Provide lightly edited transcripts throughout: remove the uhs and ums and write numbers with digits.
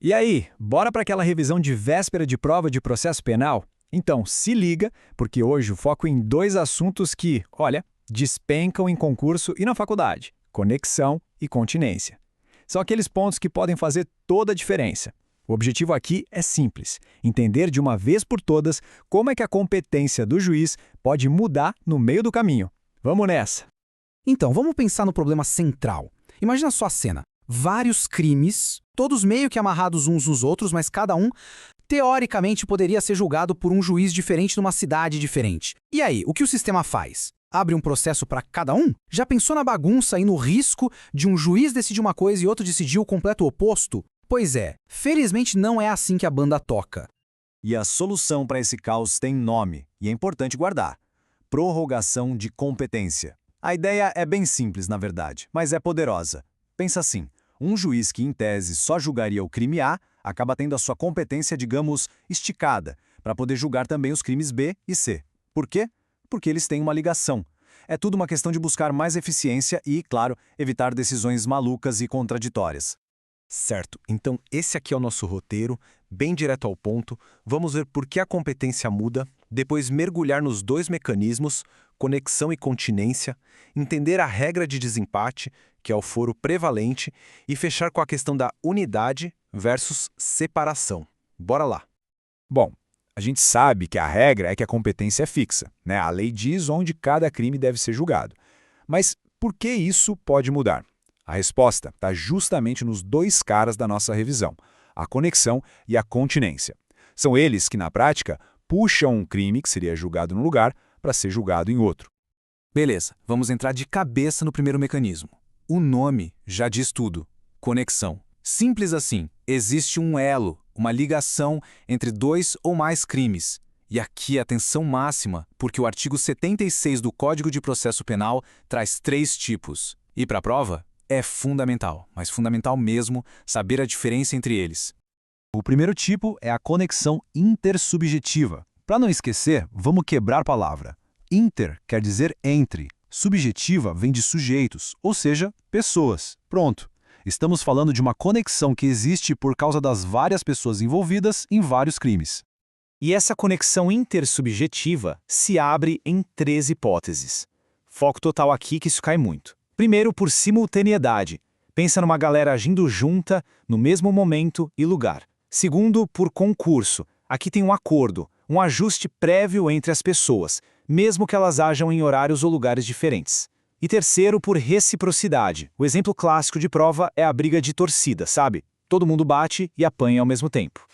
E aí, bora para aquela revisão de véspera de prova de processo penal? Então, se liga, porque hoje o foco é em dois assuntos que, olha, despencam em concurso e na faculdade: conexão e continência. São aqueles pontos que podem fazer toda a diferença. O objetivo aqui é simples: entender de uma vez por todas como é que a competência do juiz pode mudar no meio do caminho. Vamos nessa! Então, vamos pensar no problema central. Imagina só a cena. Vários crimes, todos meio que amarrados uns nos outros, mas cada um, teoricamente, poderia ser julgado por um juiz diferente numa cidade diferente. E aí, o que o sistema faz? Abre um processo para cada um? Já pensou na bagunça e no risco de um juiz decidir uma coisa e outro decidir o completo oposto? Pois é, felizmente não é assim que a banda toca. E a solução para esse caos tem nome, e é importante guardar: prorrogação de competência. A ideia é bem simples, na verdade, mas é poderosa. Pensa assim: um juiz que, em tese, só julgaria o crime A, acaba tendo a sua competência, digamos, esticada, para poder julgar também os crimes B e C. Por quê? Porque eles têm uma ligação. É tudo uma questão de buscar mais eficiência e, claro, evitar decisões malucas e contraditórias. Certo, então esse aqui é o nosso roteiro, bem direto ao ponto. Vamos ver por que a competência muda, depois mergulhar nos dois mecanismos, conexão e continência, entender a regra de desempate, que é o foro prevalente, e fechar com a questão da unidade versus separação. Bora lá! Bom, a gente sabe que a regra é que a competência é fixa, né? A lei diz onde cada crime deve ser julgado. Mas por que isso pode mudar? A resposta está justamente nos dois caras da nossa revisão: a conexão e a continência. São eles que, na prática, puxam um crime que seria julgado num lugar para ser julgado em outro. Beleza, vamos entrar de cabeça no primeiro mecanismo. O nome já diz tudo: conexão. Simples assim, existe um elo, uma ligação entre dois ou mais crimes. E aqui a atenção máxima, porque o artigo 76 do Código de Processo Penal traz 3 tipos. E para a prova, é fundamental, mas fundamental mesmo, saber a diferença entre eles. O primeiro tipo é a conexão intersubjetiva. Para não esquecer, vamos quebrar a palavra. Inter quer dizer entre. Subjetiva vem de sujeitos, ou seja, pessoas. Pronto. Estamos falando de uma conexão que existe por causa das várias pessoas envolvidas em vários crimes. E essa conexão intersubjetiva se abre em 3 hipóteses. Foco total aqui que isso cai muito. Primeiro, por simultaneidade. Pensa numa galera agindo junta, no mesmo momento e lugar. Segundo, por concurso. Aqui tem um acordo, um ajuste prévio entre as pessoas, mesmo que elas ajam em horários ou lugares diferentes. E terceiro, por reciprocidade. O exemplo clássico de prova é a briga de torcida, sabe? Todo mundo bate e apanha ao mesmo tempo.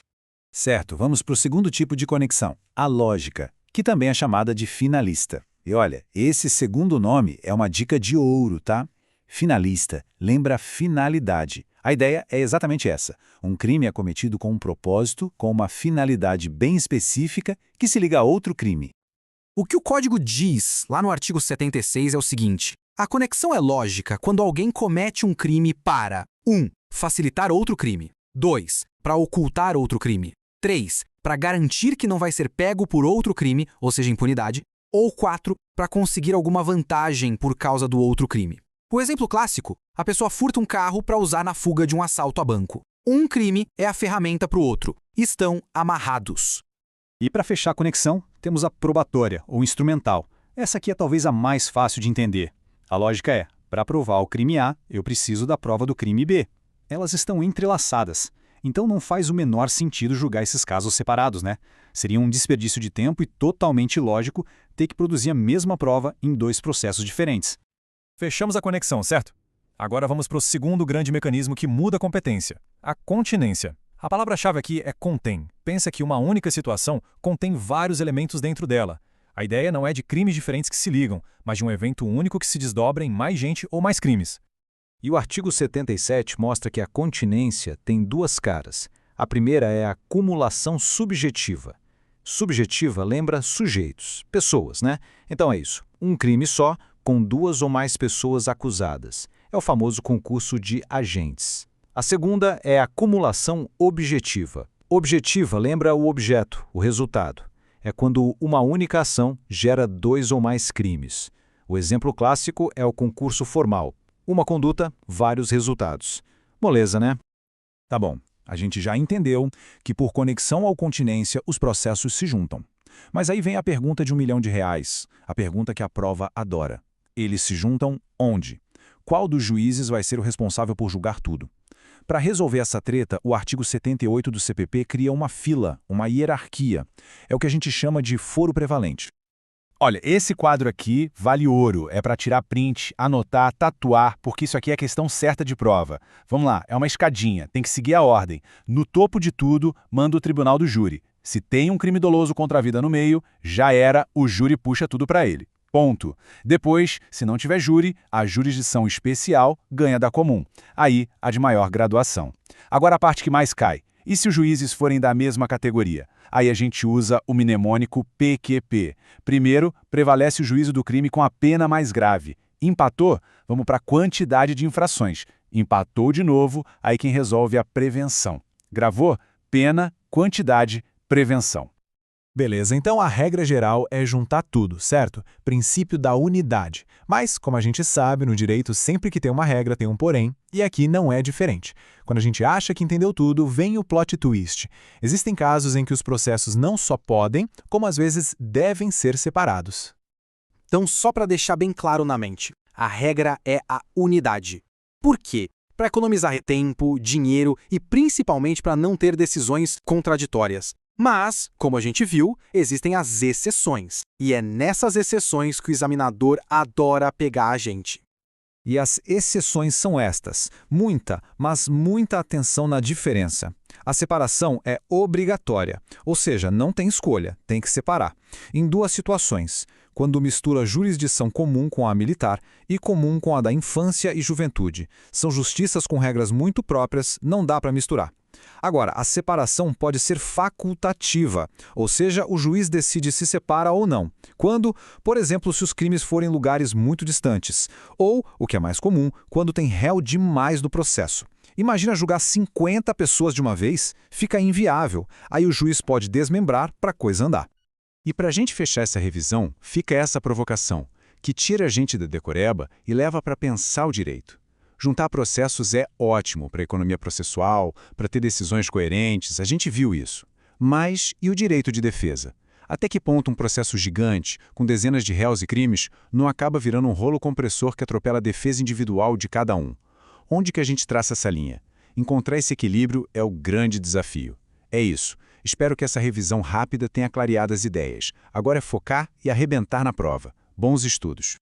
Certo, vamos para o segundo tipo de conexão, a lógica, que também é chamada de finalista. E olha, esse segundo nome é uma dica de ouro, tá? Finalista lembra finalidade. A ideia é exatamente essa: um crime é cometido com um propósito, com uma finalidade bem específica que se liga a outro crime. O que o código diz, lá no artigo 76, é o seguinte: a conexão é lógica quando alguém comete um crime para 1. Facilitar outro crime. 2. Para ocultar outro crime. 3. Para garantir que não vai ser pego por outro crime, ou seja, impunidade. Ou 4. Para conseguir alguma vantagem por causa do outro crime. O exemplo clássico: a pessoa furta um carro para usar na fuga de um assalto a banco. Um crime é a ferramenta para o outro. Estão amarrados. E para fechar a conexão, temos a probatória, ou instrumental. Essa aqui é talvez a mais fácil de entender. A lógica é: para provar o crime A, eu preciso da prova do crime B. Elas estão entrelaçadas. Então não faz o menor sentido julgar esses casos separados, né? Seria um desperdício de tempo e totalmente ilógico ter que produzir a mesma prova em 2 processos diferentes. Fechamos a conexão, certo? Agora vamos para o segundo grande mecanismo que muda a competência: a continência. A palavra-chave aqui é contém. Pensa que uma única situação contém vários elementos dentro dela. A ideia não é de crimes diferentes que se ligam, mas de um evento único que se desdobra em mais gente ou mais crimes. E o artigo 77 mostra que a continência tem 2 caras. A primeira é a cumulação subjetiva. Subjetiva lembra sujeitos, pessoas, né? Então é isso: um crime só, com 2 ou mais pessoas acusadas. É o famoso concurso de agentes. A segunda é a cumulação objetiva. Objetiva lembra o objeto, o resultado. É quando uma única ação gera 2 ou mais crimes. O exemplo clássico é o concurso formal. Uma conduta, vários resultados. Moleza, né? Tá bom. A gente já entendeu que por conexão ou continência os processos se juntam. Mas aí vem a pergunta de R$1 milhão, a pergunta que a prova adora. Eles se juntam onde? Qual dos juízes vai ser o responsável por julgar tudo? Para resolver essa treta, o artigo 78 do CPP cria uma fila, uma hierarquia. É o que a gente chama de foro prevalente. Olha, esse quadro aqui vale ouro. É para tirar print, anotar, tatuar, porque isso aqui é a questão certa de prova. Vamos lá, é uma escadinha, tem que seguir a ordem. No topo de tudo, manda o tribunal do júri. Se tem um crime doloso contra a vida no meio, já era, o júri puxa tudo para ele. Ponto. Depois, se não tiver júri, a jurisdição especial ganha da comum. Aí, a de maior graduação. Agora a parte que mais cai. E se os juízes forem da mesma categoria? Aí a gente usa o mnemônico PQP. Primeiro, prevalece o juízo do crime com a pena mais grave. Empatou? Vamos para a quantidade de infrações. Empatou de novo, aí quem resolve é a prevenção. Gravou? Pena, quantidade, prevenção. Beleza, então a regra geral é juntar tudo, certo? Princípio da unidade. Mas, como a gente sabe, no direito sempre que tem uma regra tem um porém, e aqui não é diferente. Quando a gente acha que entendeu tudo, vem o plot twist. Existem casos em que os processos não só podem, como às vezes devem ser separados. Então, só para deixar bem claro na mente, a regra é a unidade. Por quê? Para economizar tempo, dinheiro e principalmente para não ter decisões contraditórias. Mas, como a gente viu, existem as exceções. E é nessas exceções que o examinador adora pegar a gente. E as exceções são estas. Muita, mas muita atenção na diferença. A separação é obrigatória, ou seja, não tem escolha, tem que separar. Em duas situações, quando mistura jurisdição comum com a militar e comum com a da infância e juventude. São justiças com regras muito próprias, não dá para misturar. Agora, a separação pode ser facultativa, ou seja, o juiz decide se separa ou não. Quando, por exemplo, se os crimes forem em lugares muito distantes. Ou, o que é mais comum, quando tem réu demais no processo. Imagina julgar 50 pessoas de uma vez, fica inviável. Aí o juiz pode desmembrar para a coisa andar. E para a gente fechar essa revisão, fica essa provocação, que tira a gente da decoreba e leva para pensar o direito. Juntar processos é ótimo para a economia processual, para ter decisões coerentes, a gente viu isso. Mas e o direito de defesa? Até que ponto um processo gigante, com dezenas de réus e crimes, não acaba virando um rolo compressor que atropela a defesa individual de cada um? Onde que a gente traça essa linha? Encontrar esse equilíbrio é o grande desafio. É isso. Espero que essa revisão rápida tenha clareado as ideias. Agora é focar e arrebentar na prova. Bons estudos!